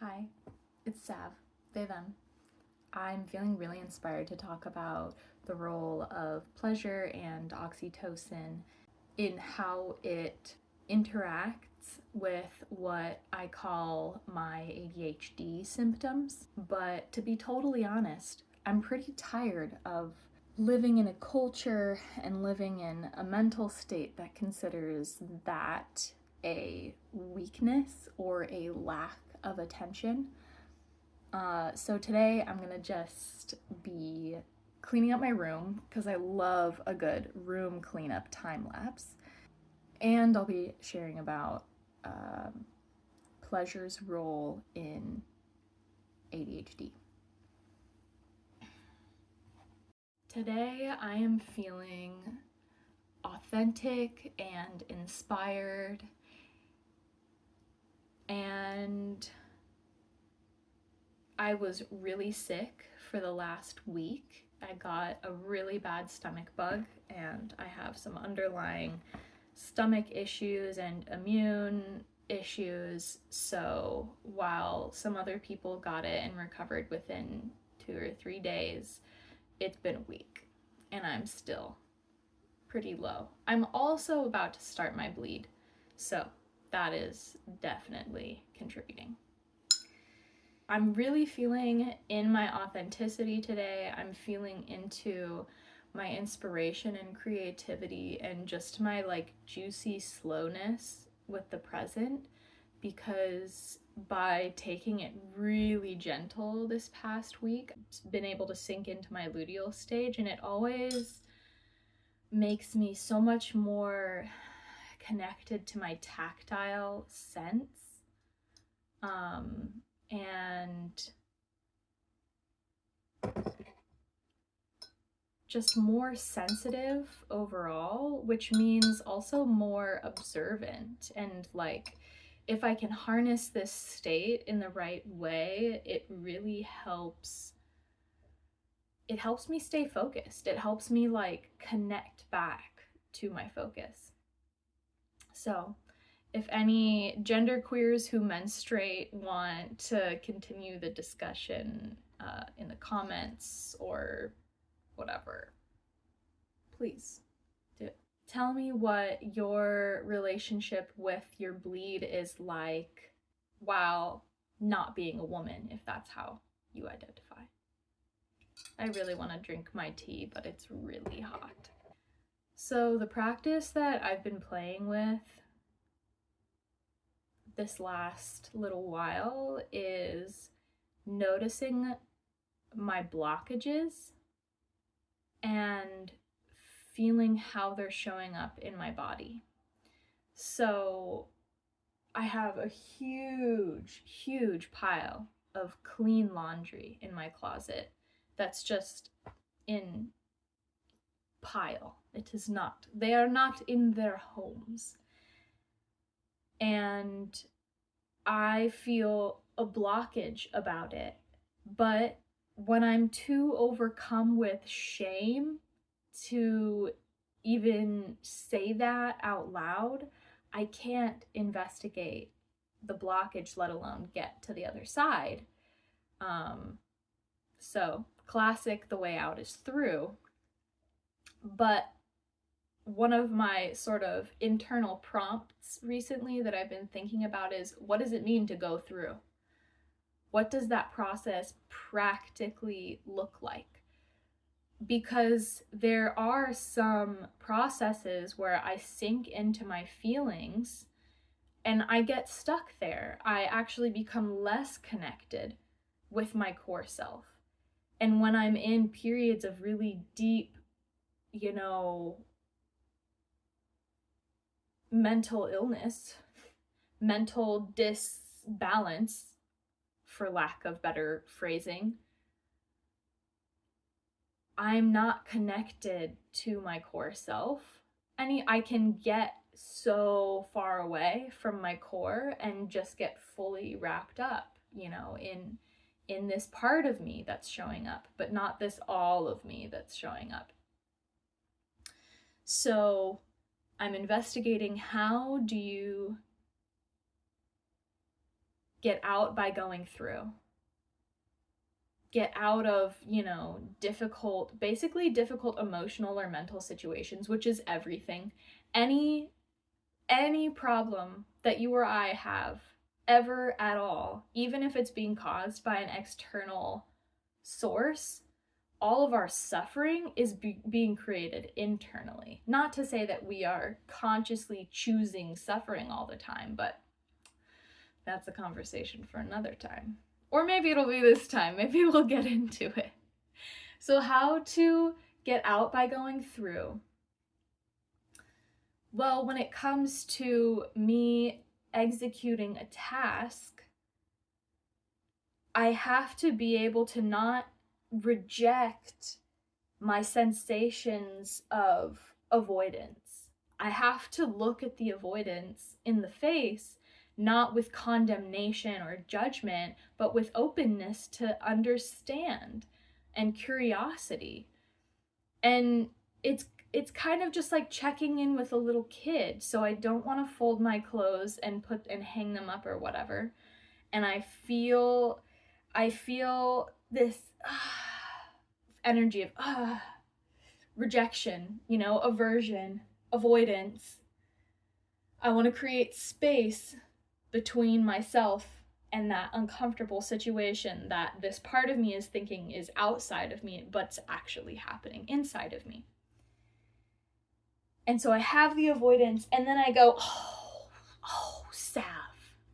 Hi, it's Sav, they, them. I'm feeling really inspired to talk about the role of pleasure and oxytocin in how it interacts with what I call my ADHD symptoms. But to be totally honest, I'm pretty tired of living in a culture and living in a mental state that considers that a weakness or a lack of attention. So today I'm gonna just be cleaning up my room because I love a good room cleanup time lapse. And I'll be sharing about pleasure's role in ADHD. Today I am feeling authentic and inspired, and I was really sick for the last week. I got a really bad stomach bug, and I have some underlying stomach issues and immune issues. So while some other people got it and recovered within 2 or 3 days, it's been a week and I'm still pretty low. I'm also about to start my bleed, so that is definitely contributing. I'm really feeling in my authenticity today. I'm feeling into my inspiration and creativity and just my juicy slowness with the present, because by taking it really gentle this past week, I've been able to sink into my luteal stage, and it always makes me so much more connected to my tactile sense. And just more sensitive overall, which means also more observant. And if I can harness this state in the right way, it really helps. It helps me stay focused. It helps me connect back to my focus. So if any genderqueers who menstruate want to continue the discussion in the comments or whatever, please do it. Tell me what your relationship with your bleed is like while not being a woman, if that's how you identify. I really want to drink my tea, but it's really hot. So the practice that I've been playing with this last little while is noticing my blockages and feeling how they're showing up in my body. So I have a huge pile of clean laundry in my closet that's just in pile. It is not, they are not in their homes. And I feel a blockage about it. But when I'm too overcome with shame to even say that out loud, I can't investigate the blockage, let alone get to the other side. So classic, the way out is through. But one of my sort of internal prompts recently that I've been thinking about is, what does it mean to go through? What does that process practically look like? Because there are some processes where I sink into my feelings and I get stuck there. I actually become less connected with my core self. And when I'm in periods of really deep, mental illness, mental disbalance, for lack of better phrasing, I'm not connected to my core self. I can get so far away from my core and just get fully wrapped up, in this part of me that's showing up, but not this all of me that's showing up. So I'm investigating, how do you get out by going through. Get out of, basically difficult emotional or mental situations, which is everything. Any problem that you or I have ever at all, even if it's being caused by an external source, all of our suffering is being created internally. Not to say that we are consciously choosing suffering all the time, but that's a conversation for another time. Or maybe it'll be this time. Maybe we'll get into it. So how to get out by going through? Well, when it comes to me executing a task, I have to be able to not reject my sensations of avoidance. I have to look at the avoidance in the face, not with condemnation or judgment, but with openness to understand and curiosity. And it's kind of just like checking in with a little kid. So I don't want to fold my clothes and hang them up or whatever. And I feel this energy of rejection, aversion, avoidance. I want to create space between myself and that uncomfortable situation that this part of me is thinking is outside of me, but's actually happening inside of me. And so I have the avoidance, and then I go, oh, Sav,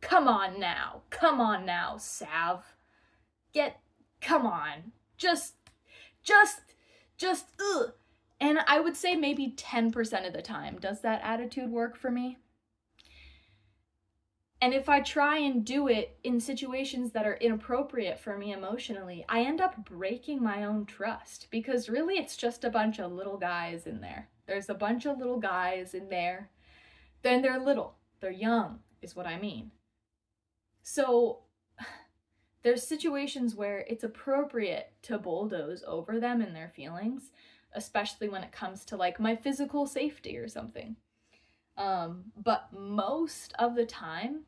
come on now, Sav. Come on, just, ugh. And I would say maybe 10% of the time, does that attitude work for me? And if I try and do it in situations that are inappropriate for me emotionally, I end up breaking my own trust, because really it's just a bunch of little guys in there. There's a bunch of little guys in there. Then they're little, they're young, is what I mean. So there's situations where it's appropriate to bulldoze over them and their feelings, especially when it comes to like my physical safety or something. But most of the time,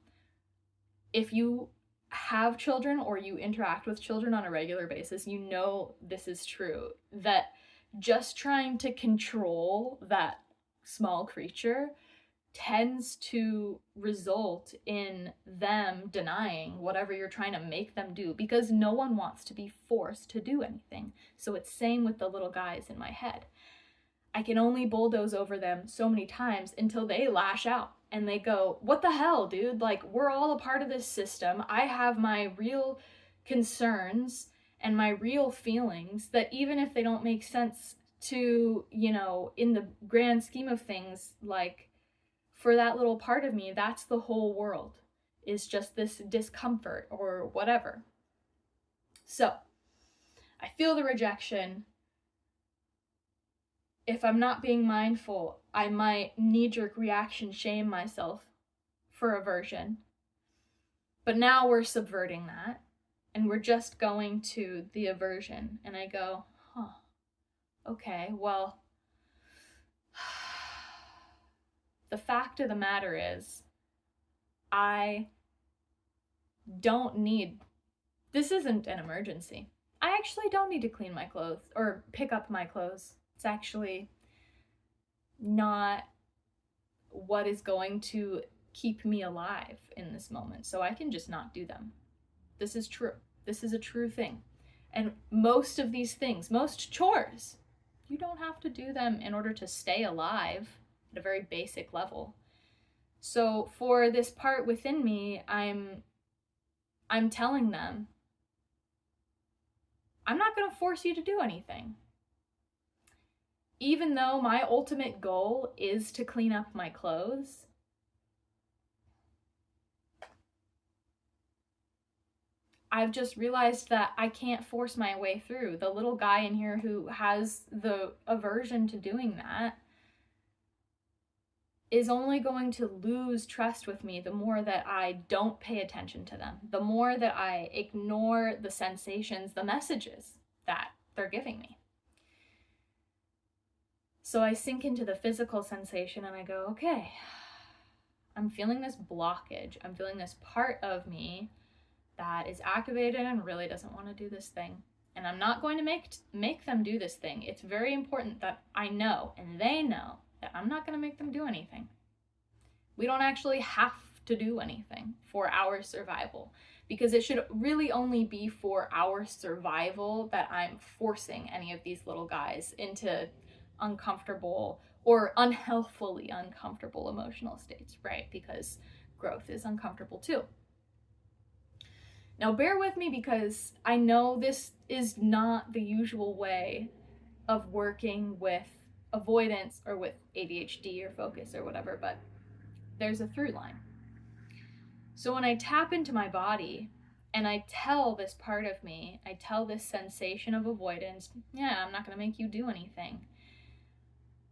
if you have children or you interact with children on a regular basis, you know this is true, that just trying to control that small creature tends to result in them denying whatever you're trying to make them do, because no one wants to be forced to do anything. So it's same with the little guys in my head. I can only bulldoze over them so many times until they lash out and they go, what the hell, dude? Like, we're all a part of this system. I have my real concerns and my real feelings that even if they don't make sense to, in the grand scheme of things, like for that little part of me, that's the whole world, is just this discomfort or whatever. So I feel the rejection. If I'm not being mindful, I might knee-jerk reaction shame myself for aversion. But now we're subverting that, and we're just going to the aversion. And I go, okay, well, the fact of the matter is, I don't need, this isn't an emergency. I actually don't need to clean my clothes or pick up my clothes. It's actually not what is going to keep me alive in this moment. So I can just not do them. This is true. This is a true thing. And most of these things, most chores, you don't have to do them in order to stay alive at a very basic level. So for this part within me, I'm telling them, I'm not going to force you to do anything. Even though my ultimate goal is to clean up my clothes, I've just realized that I can't force my way through. The little guy in here who has the aversion to doing that is only going to lose trust with me the more that I don't pay attention to them, the more that I ignore the sensations, the messages that they're giving me. So I sink into the physical sensation and I go, okay, I'm feeling this blockage. I'm feeling this part of me that is activated and really doesn't want to do this thing. And I'm not going to make them do this thing. It's very important that I know and they know that I'm not going to make them do anything. We don't actually have to do anything for our survival, because it should really only be for our survival that I'm forcing any of these little guys into uncomfortable or unhealthfully uncomfortable emotional states, right? Because growth is uncomfortable too. Now bear with me, because I know this is not the usual way of working with avoidance or with ADHD or focus or whatever, but there's a through line. So when I tap into my body and I tell this part of me, I tell this sensation of avoidance, yeah, I'm not going to make you do anything.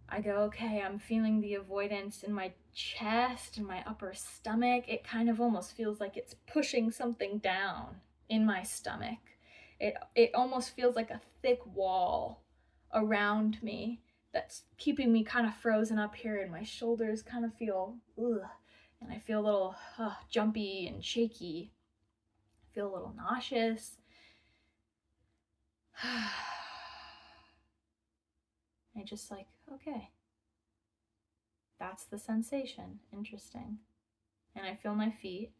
I go, okay, I'm feeling the avoidance in my chest and my upper stomach. It kind of almost feels like it's pushing something down in my stomach. It almost feels like a thick wall around me that's keeping me kind of frozen up here, and my shoulders kind of feel, ugh, and I feel a little jumpy and shaky. I feel a little nauseous. I just like, okay, that's the sensation. Interesting. And I feel my feet,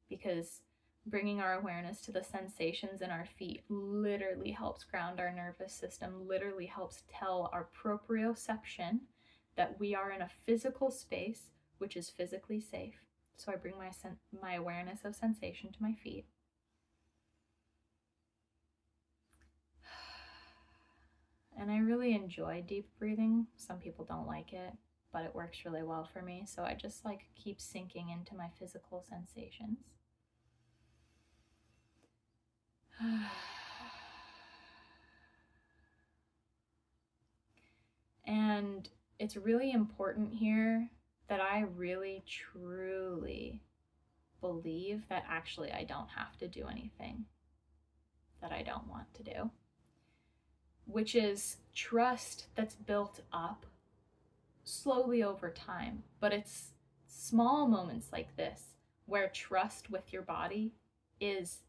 because bringing our awareness to the sensations in our feet literally helps ground our nervous system, literally helps tell our proprioception that we are in a physical space which is physically safe. So I bring my awareness of sensation to my feet. And I really enjoy deep breathing. Some people don't like it, but it works really well for me. So I just like keep sinking into my physical sensations. And it's really important here that I really truly believe that actually I don't have to do anything that I don't want to do, which is trust that's built up slowly over time. But it's small moments like this where trust with your body is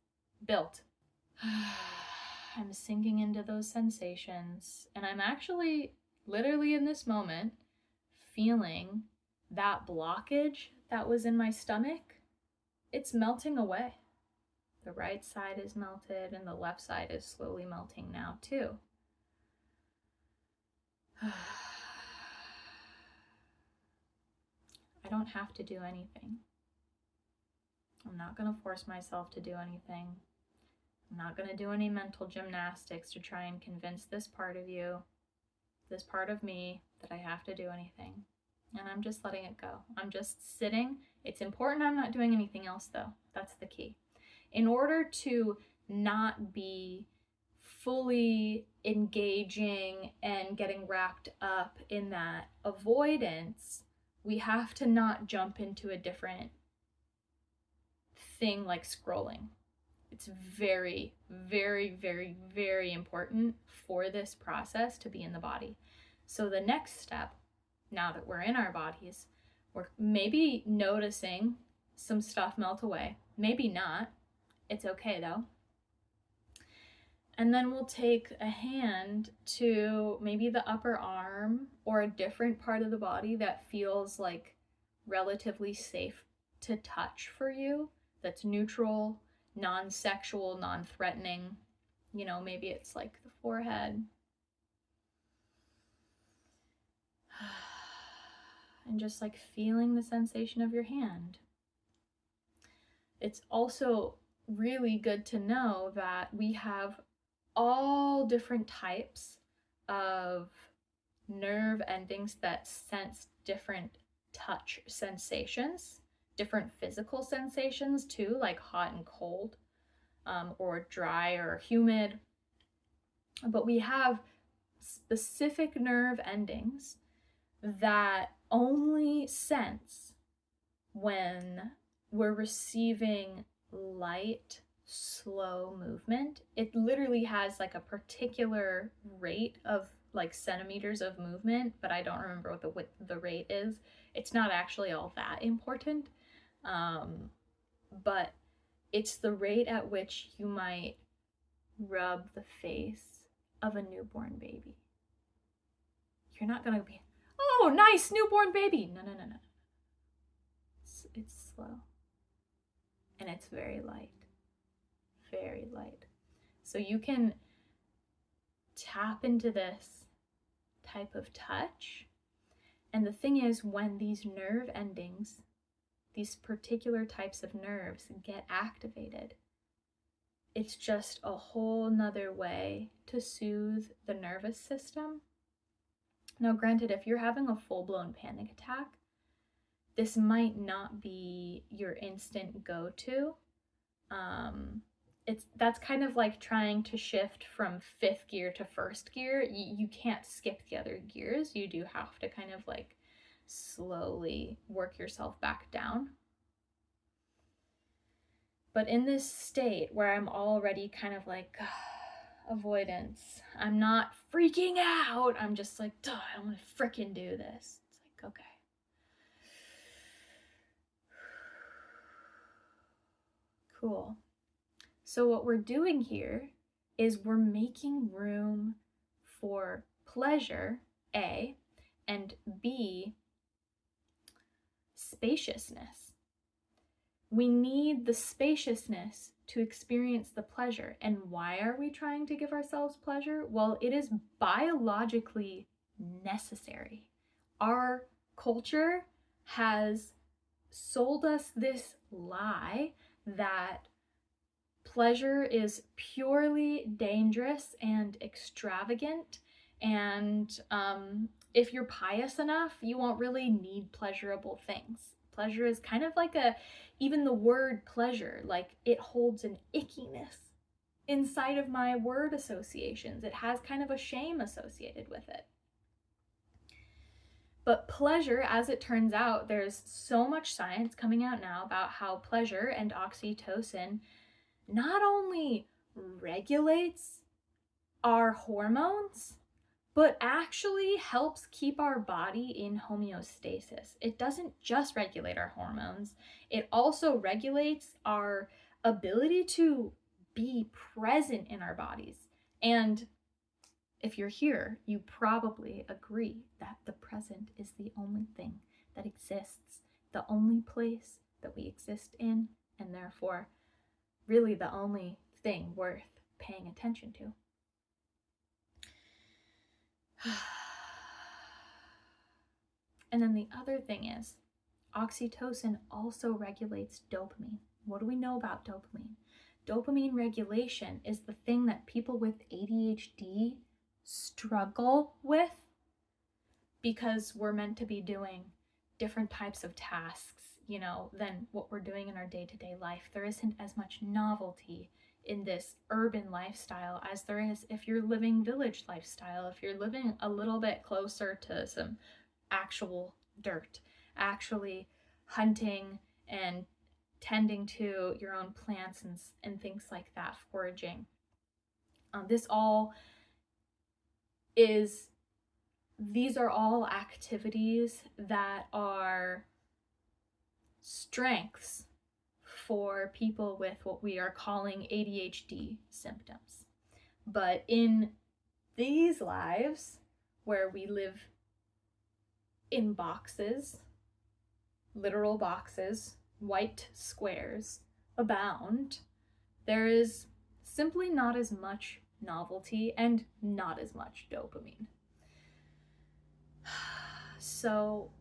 built. I'm sinking into those sensations, and I'm actually literally in this moment feeling that blockage that was in my stomach. It's melting away. The right side is melted, and the left side is slowly melting now too. I don't have to do anything. I'm not going to force myself to do anything. I'm not going to do any mental gymnastics to try and convince this part of you, this part of me, that I have to do anything. And I'm just letting it go. I'm just sitting. It's important I'm not doing anything else, though. That's the key. In order to not be fully engaging and getting wrapped up in that avoidance, we have to not jump into a different thing like scrolling. It's very, very, very, very important for this process to be in the body. So the next step, now that we're in our bodies, we're maybe noticing some stuff melt away. Maybe not. It's okay though. And then we'll take a hand to maybe the upper arm or a different part of the body that feels like relatively safe to touch for you, that's neutral, non-sexual, non-threatening. You know, maybe it's like the forehead. And just like feeling the sensation of your hand. It's also really good to know that we have all different types of nerve endings that sense different touch sensations, different physical sensations too, like hot and cold, or dry or humid. But we have specific nerve endings that only sense when we're receiving light, slow movement. It literally has like a particular rate of like centimeters of movement, but I don't remember what the rate is. It's not actually all that important, but It's the rate at which you might rub the face of a newborn baby. You're not gonna be, oh, nice newborn baby. No. It's slow. And it's very light. Very light. So you can tap into this type of touch. And the thing is, when these nerve endings, these particular types of nerves get activated, it's just a whole nother way to soothe the nervous system. Now, granted, if you're having a full-blown panic attack, this might not be your instant go-to. That's kind of like trying to shift from 5th gear to 1st gear. You can't skip the other gears. You do have to kind of like slowly work yourself back down. But in this state where I'm already kind of like avoidance, I'm not freaking out. I'm just like, duh, I don't want to frickin' do this. It's like, okay. Cool. So what we're doing here is we're making room for pleasure, A, and B, spaciousness. We need the spaciousness to experience the pleasure. And why are we trying to give ourselves pleasure? Well, it is biologically necessary. Our culture has sold us this lie that pleasure is purely dangerous and extravagant, and if you're pious enough, you won't really need pleasurable things. Pleasure is kind of like even the word pleasure, like it holds an ickiness inside of my word associations. It has kind of a shame associated with it. But pleasure, as it turns out, there's so much science coming out now about how pleasure and oxytocin not only regulates our hormones, but actually helps keep our body in homeostasis. It doesn't just regulate our hormones, it also regulates our ability to be present in our bodies. And if you're here, you probably agree that the present is the only thing that exists, the only place that we exist in, and therefore really the only thing worth paying attention to. And then the other thing is, oxytocin also regulates dopamine. What do we know about dopamine? Dopamine regulation is the thing that people with ADHD struggle with, because we're meant to be doing different types of tasks, than what we're doing in our day-to-day life. There isn't as much novelty in this urban lifestyle as there is if you're living village lifestyle, if you're living a little bit closer to some actual dirt, actually hunting and tending to your own plants and things like that, foraging. These are all activities that are strengths for people with what we are calling ADHD symptoms. But in these lives where we live in boxes, literal boxes, white squares abound, there is simply not as much novelty and not as much dopamine. So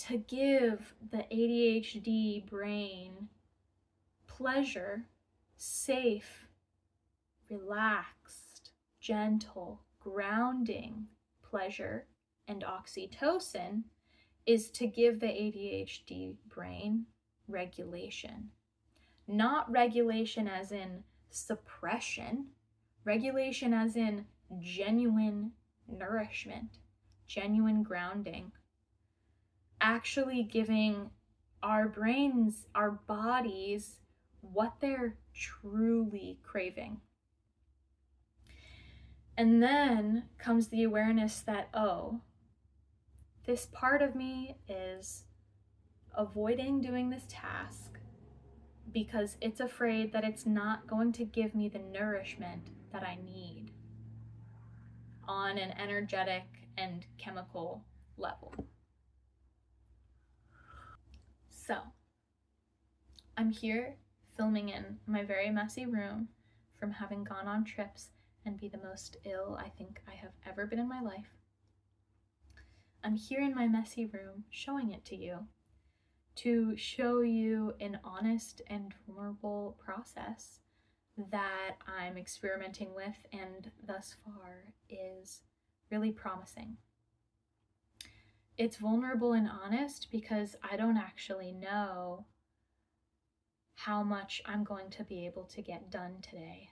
to give the ADHD brain pleasure, safe, relaxed, gentle, grounding pleasure and oxytocin, is to give the ADHD brain regulation. Not regulation as in suppression, regulation as in genuine nourishment, genuine grounding. Actually giving our brains, our bodies, what they're truly craving. And then comes the awareness that, oh, this part of me is avoiding doing this task because it's afraid that it's not going to give me the nourishment that I need on an energetic and chemical level. So, I'm here filming in my very messy room from having gone on trips and be the most ill I think I have ever been in my life. I'm here in my messy room showing it to you, to show you an honest and vulnerable process that I'm experimenting with and thus far is really promising. It's vulnerable and honest because I don't actually know how much I'm going to be able to get done today.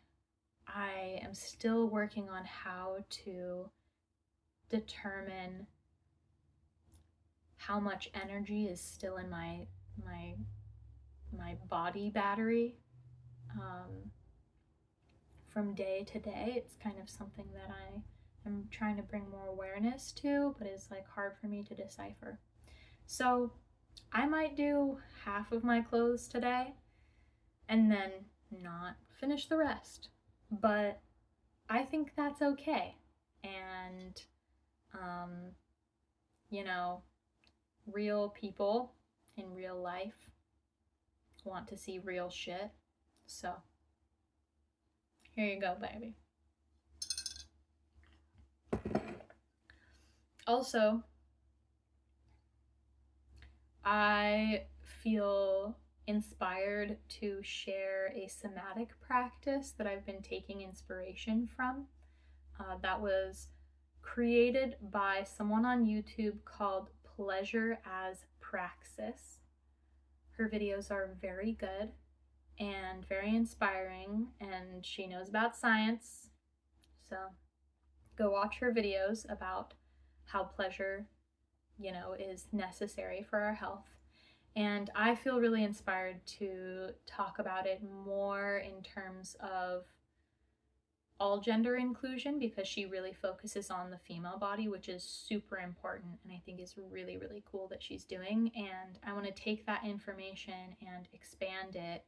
I am still working on how to determine how much energy is still in my body battery from day to day. It's kind of something that I am trying to bring more awareness to, but is like hard for me to decipher. So I might do half of my clothes today and then not finish the rest, but I think that's okay. And you know, real people in real life want to see real shit, so here you go, baby. Also, I feel inspired to share a somatic practice that I've been taking inspiration from. That was created by someone on YouTube called Pleasure as Praxis. Her videos are very good and very inspiring, and she knows about science. So go watch her videos about how pleasure, is necessary for our health. And I feel really inspired to talk about it more in terms of all gender inclusion, because she really focuses on the female body, which is super important and I think is really, really cool that she's doing. And I want to take that information and expand it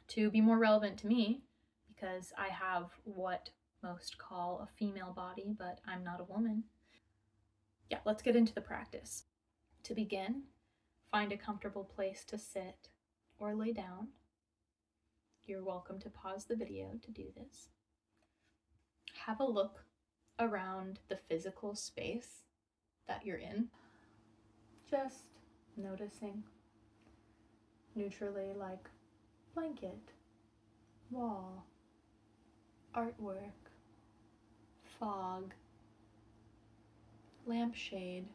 to be more relevant to me, because I have what most call a female body, but I'm not a woman. Yeah, let's get into the practice. To begin, find a comfortable place to sit or lay down. You're welcome to pause the video to do this. Have a look around the physical space that you're in. Just noticing neutrally, like blanket, wall, artwork, fog, lampshade,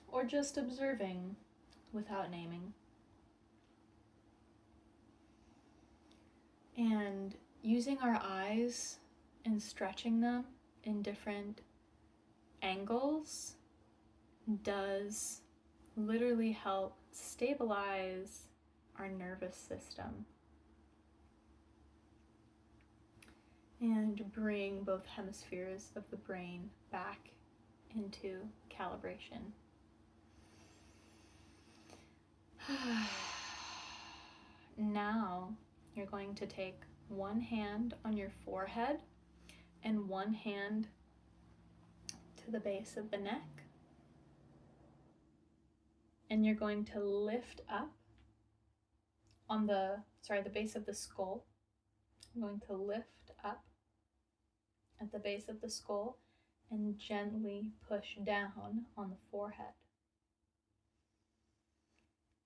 or just observing without naming. And using our eyes and stretching them in different angles does literally help stabilize our nervous system and bring both hemispheres of the brain back into calibration. Now you're going to take one hand on your forehead and one hand to the base of the neck, and you're going to lift up on the base of the skull. I'm going to lift up at the base of the skull and gently push down on the forehead.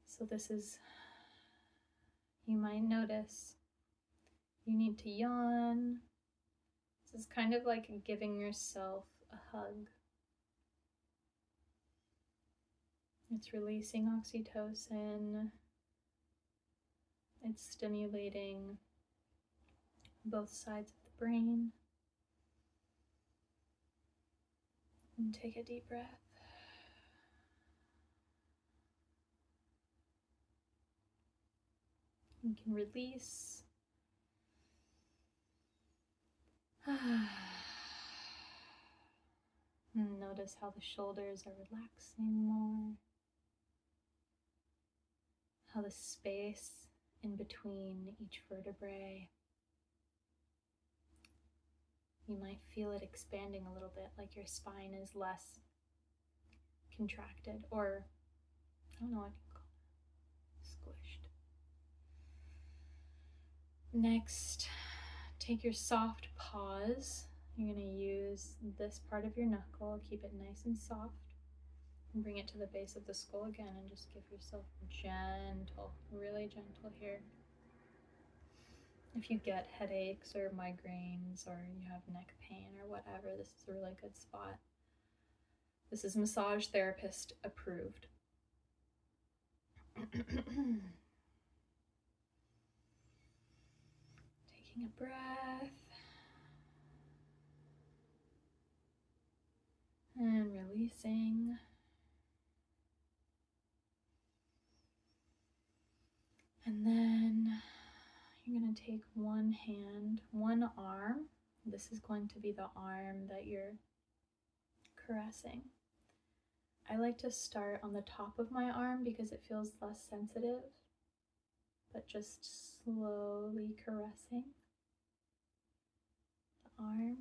So this is, you might notice, you need to yawn. This is kind of like giving yourself a hug. It's releasing oxytocin. It's stimulating both sides of the brain. And take a deep breath. You can release. And notice how the shoulders are relaxing more. how the space in between each vertebrae, you might feel it expanding a little bit, like your spine is less contracted, or I don't know what you call it, squished. Next, take your soft paws. You're going to use this part of your knuckle, keep it nice and soft, and bring it to the base of the skull again, and just give yourself gentle, really gentle here. If you get headaches or migraines or you have neck pain or whatever, this is a really good spot. This is massage therapist approved. Taking a breath and releasing. And then you're going to take one hand, one arm. This is going to be the arm that you're caressing. I like to start on the top of my arm because it feels less sensitive, but just slowly caressing the arm.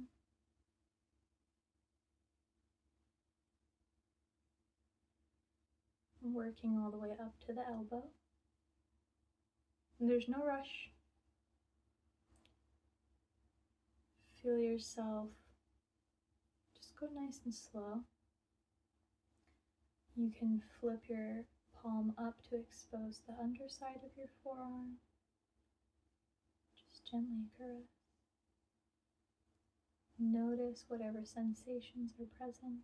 Working all the way up to the elbow. And there's no rush. Feel yourself just go nice and slow. You can flip your palm up to expose the underside of your forearm. Just gently caress. Notice whatever sensations are present.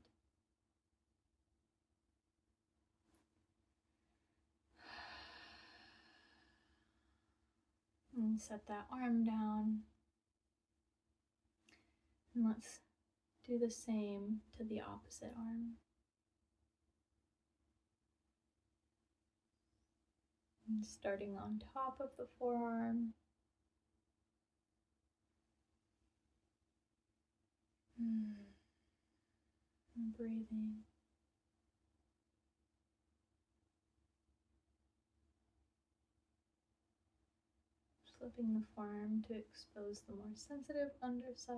And set that arm down. And let's do the same to the opposite arm. And starting on top of the forearm. And breathing. Flipping the forearm to expose the more sensitive underside.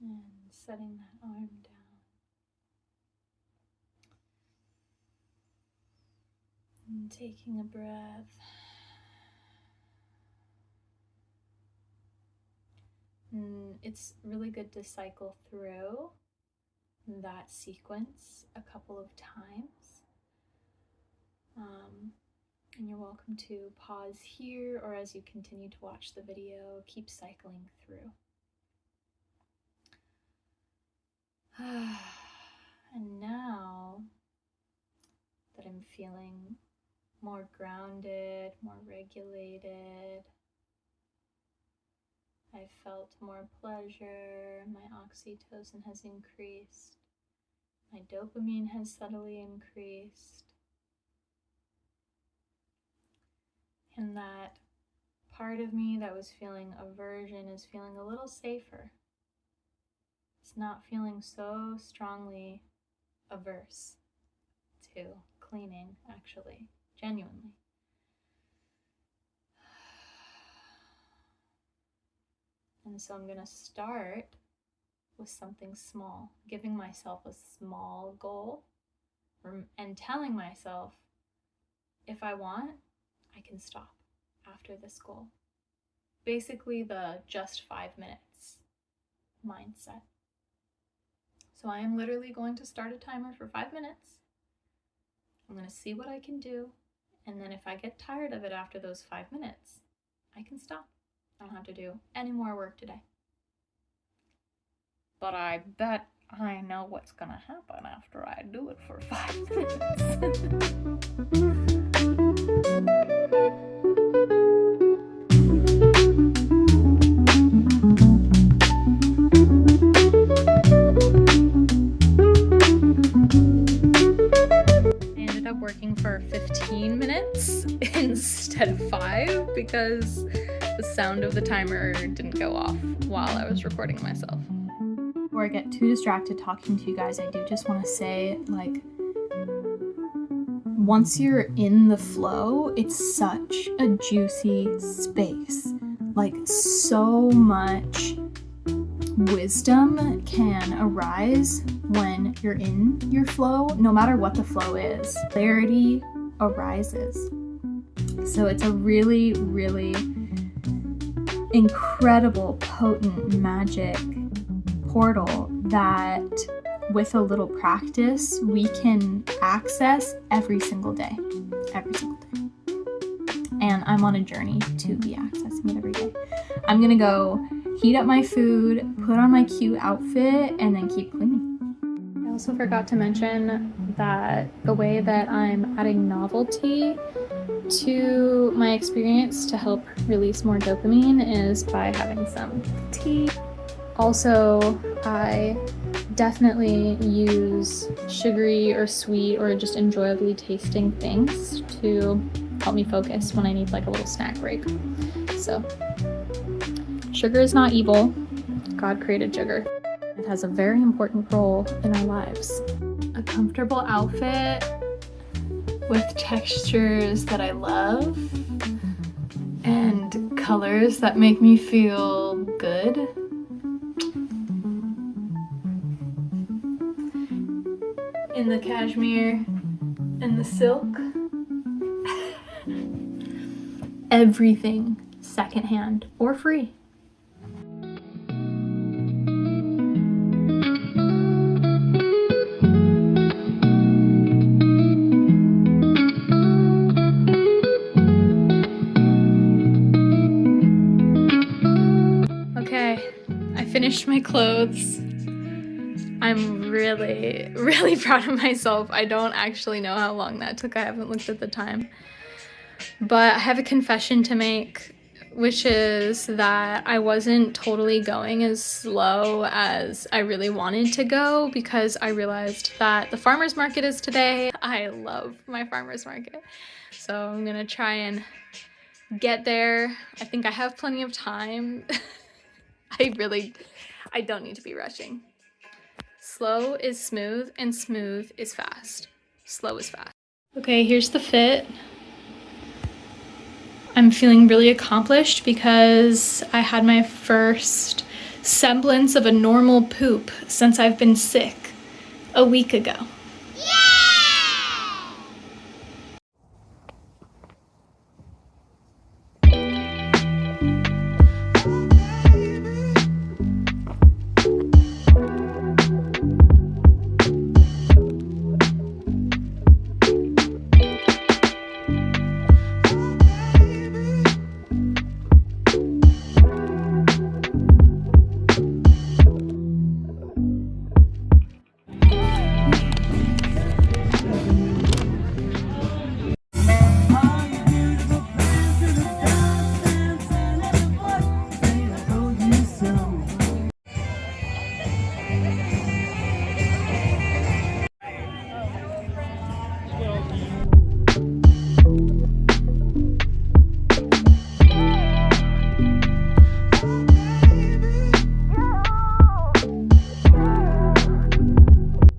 And setting that arm down. And taking a breath. And it's really good to cycle through that sequence a couple of times. And you're welcome to pause here, or as you continue to watch the video, keep cycling through. And now that I'm feeling more grounded, more regulated, I felt more pleasure, my oxytocin has increased, my dopamine has subtly increased, and that part of me that was feeling aversion is feeling a little safer. It's not feeling so strongly averse to cleaning, actually, genuinely. And so I'm going to start with something small, giving myself a small goal and telling myself, if I want, I can stop after this goal. Basically the just 5 minutes mindset. So I am literally going to start a timer for 5 minutes. I'm going to see what I can do. And then if I get tired of it after those 5 minutes, I can stop. I don't have to do any more work today. But I bet I know what's going to happen after I do it for 5 minutes. Working for 15 instead of 5 because the sound of the timer didn't go off while I was recording myself. Before I get too distracted talking to you guys, I do just want to say, like, once you're in the flow, it's such a juicy space. Like, so much wisdom can arise when you're in your flow, no matter what the flow is. Clarity arises. So it's a really, really incredible, potent, magic portal that with a little practice, we can access every single day. Every single day. And I'm on a journey to be accessing it every day. I'm gonna go heat up my food, put on my cute outfit, and then keep cleaning. I also forgot to mention that the way that I'm adding novelty to my experience to help release more dopamine is by having some tea. Also, I definitely use sugary or sweet or just enjoyably tasting things to help me focus when I need like a little snack break. So, sugar is not evil. God created sugar. It has a very important role in our lives. A comfortable outfit with textures that I love and colors that make me feel good. In the cashmere and the silk. Everything secondhand or free. Okay, I finished my clothes. I'm really, really proud of myself. I don't actually know how long that took. I haven't looked at the time. But I have a confession to make, which is that I wasn't totally going as slow as I really wanted to go because I realized that the farmer's market is today. I love my farmer's market. So I'm gonna try and get there. I think I have plenty of time. I don't need to be rushing. Slow is smooth and smooth is fast. Slow is fast. Okay, here's the fit. I'm feeling really accomplished because I had my first semblance of a normal poop since I've been sick a week ago.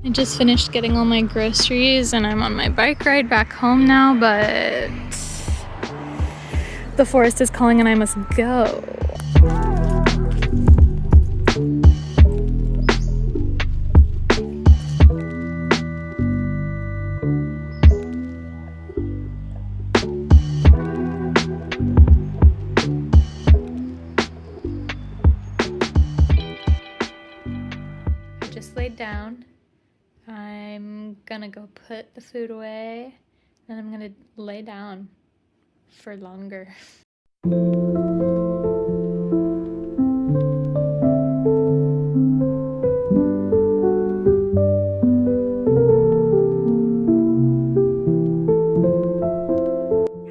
I just finished getting all my groceries and I'm on my bike ride back home now, but the forest is calling and I must go. I just laid down. I'm gonna go put the food away and I'm gonna lay down for longer.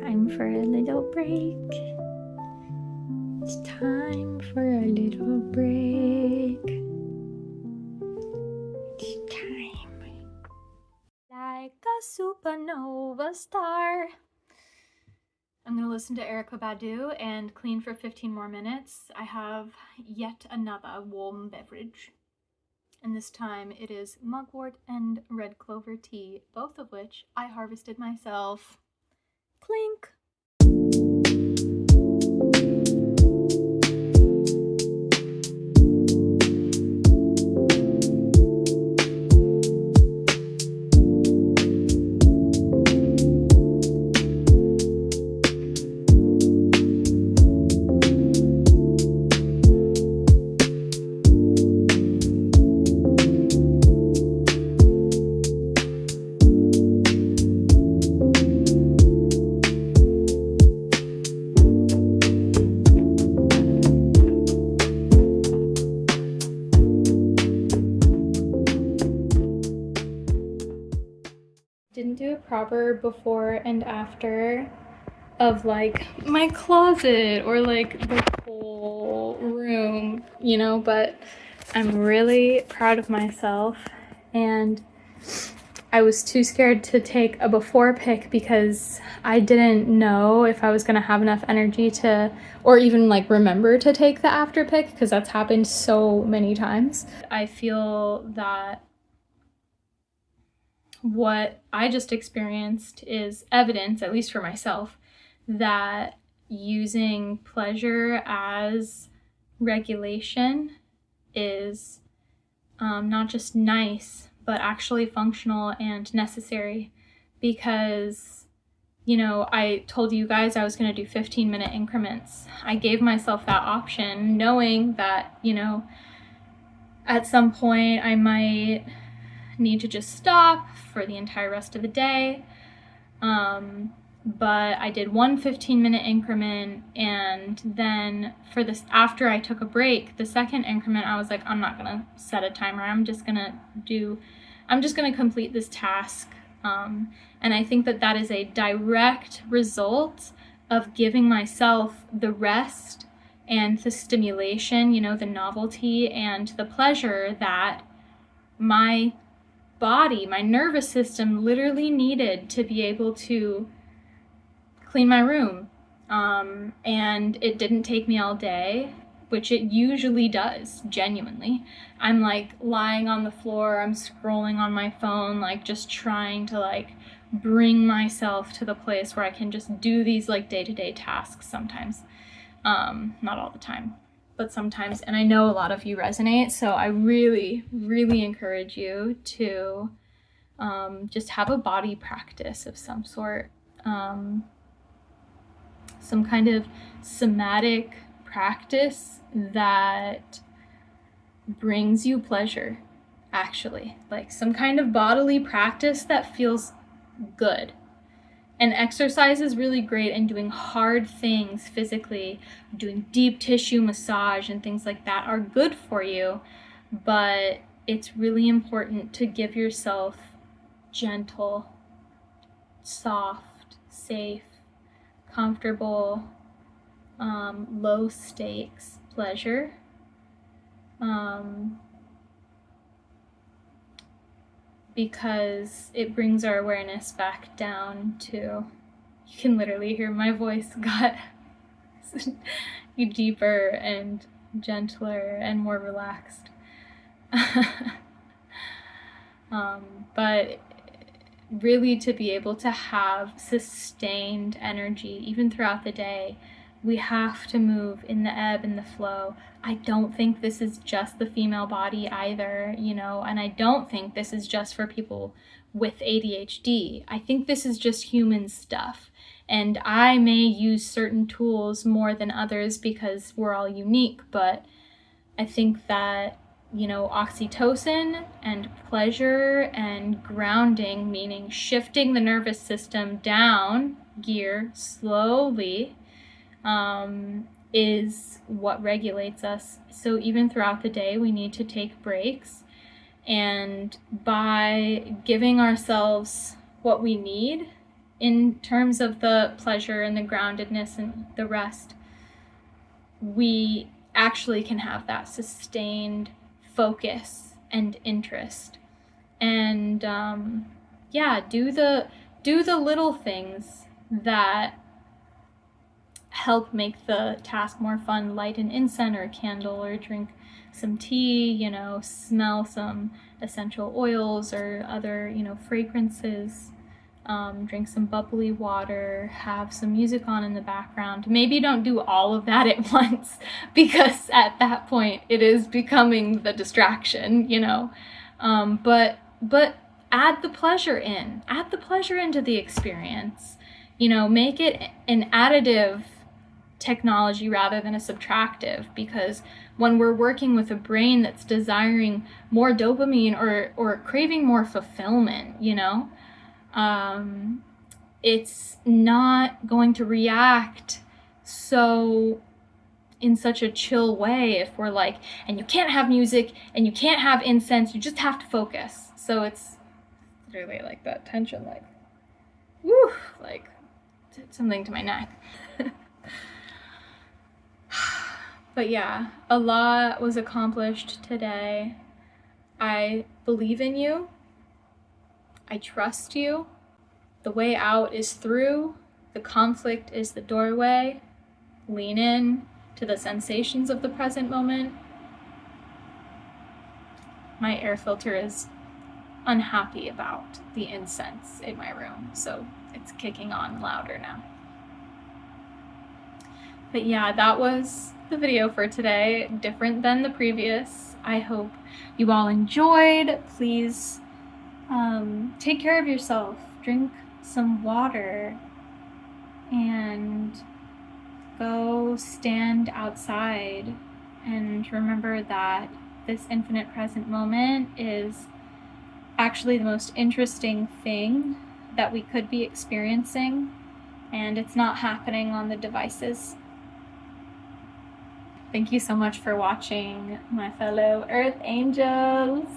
Time for a little break. It's time for a little break. It's time. Like a supernova star, I'm going to listen to Erykah Badu and clean for 15 more minutes. I have yet another warm beverage. And this time it is mugwort and red clover tea, both of which I harvested myself. Clink! Didn't do a proper before and after of like my closet or like the whole room, you know, but I'm really proud of myself. And I was too scared to take a before pic because I didn't know if I was gonna have enough energy to, or even like remember to take the after pic, because that's happened so many times. I feel that what I just experienced is evidence, at least for myself, that using pleasure as regulation is not just nice, but actually functional and necessary. Because, you know, I told you guys I was going to do 15-minute increments. I gave myself that option, knowing that, you know, at some point I might need to just stop for the entire rest of the day. But I did one 15-minute increment, and then for this, after I took a break, the second increment, I was like, I'm not gonna set a timer. I'm just gonna complete this task. And I think that that is a direct result of giving myself the rest and the stimulation, you know, the novelty and the pleasure that my body, my nervous system literally needed to be able to clean my room. And it didn't take me all day, which it usually does, genuinely. I'm like lying on the floor, I'm scrolling on my phone, like just trying to like bring myself to the place where I can just do these like day-to-day tasks sometimes. Not all the time, but sometimes. And I know a lot of you resonate, so I really, really encourage you to just have a body practice of some sort. Some kind of somatic practice that brings you pleasure, actually. Like some kind of bodily practice that feels good. And exercise is really great, and doing hard things physically, doing deep tissue massage and things like that are good for you, but it's really important to give yourself gentle, soft, safe, comfortable, low stakes pleasure. Because it brings our awareness back down to, you can literally hear my voice got deeper and gentler and more relaxed. But really, to be able to have sustained energy even throughout the day, we have to move in the ebb and the flow. I don't think this is just the female body either, you know, and I don't think this is just for people with ADHD. I think this is just human stuff. And I may use certain tools more than others because we're all unique, but I think that, you know, oxytocin and pleasure and grounding, meaning shifting the nervous system down gear slowly, is what regulates us. So even throughout the day, we need to take breaks. And by giving ourselves what we need in terms of the pleasure and the groundedness and the rest, we actually can have that sustained focus and interest. And do the little things that help make the task more fun, light an incense or a candle, or drink some tea, you know, smell some essential oils or other, you know, fragrances, drink some bubbly water, have some music on in the background. Maybe don't do all of that at once, because at that point it is becoming the distraction, you know. But add the pleasure in. Add the pleasure into the experience. You know, make it an additive technology rather than a subtractive, because when we're working with a brain that's desiring more dopamine or craving more fulfillment, you know, it's not going to react in such a chill way if we're like, and you can't have music and you can't have incense, you just have to focus. So it's literally like that tension, like, woo, like did something to my neck. But yeah, a lot was accomplished today. I believe in you. I trust you. The way out is through. The conflict is the doorway. Lean in to the sensations of the present moment. My air filter is unhappy about the incense in my room, so it's kicking on louder now. But yeah, that was the video for today, different than the previous. I hope you all enjoyed. Please take care of yourself, drink some water, and go stand outside, and remember that this infinite present moment is actually the most interesting thing that we could be experiencing, and it's not happening on the devices. Thank you so much for watching, my fellow Earth Angels.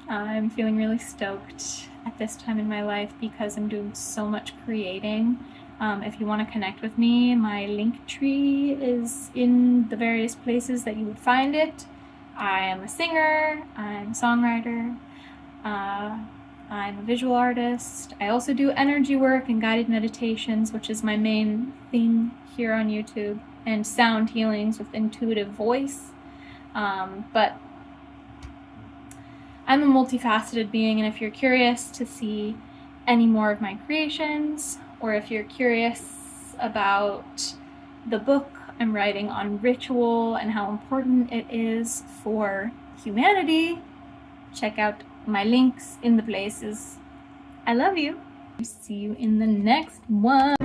I'm feeling really stoked at this time in my life because I'm doing so much creating. If you want to connect with me, my Linktree is in the various places that you would find it. I am a singer, I'm a songwriter, I'm a visual artist. I also do energy work and guided meditations, which is my main thing here on YouTube, and sound healings with intuitive voice. But I'm a multifaceted being, and if you're curious to see any more of my creations, or if you're curious about the book I'm writing on ritual and how important it is for humanity, check out my links in the places. I love you. See you in the next one.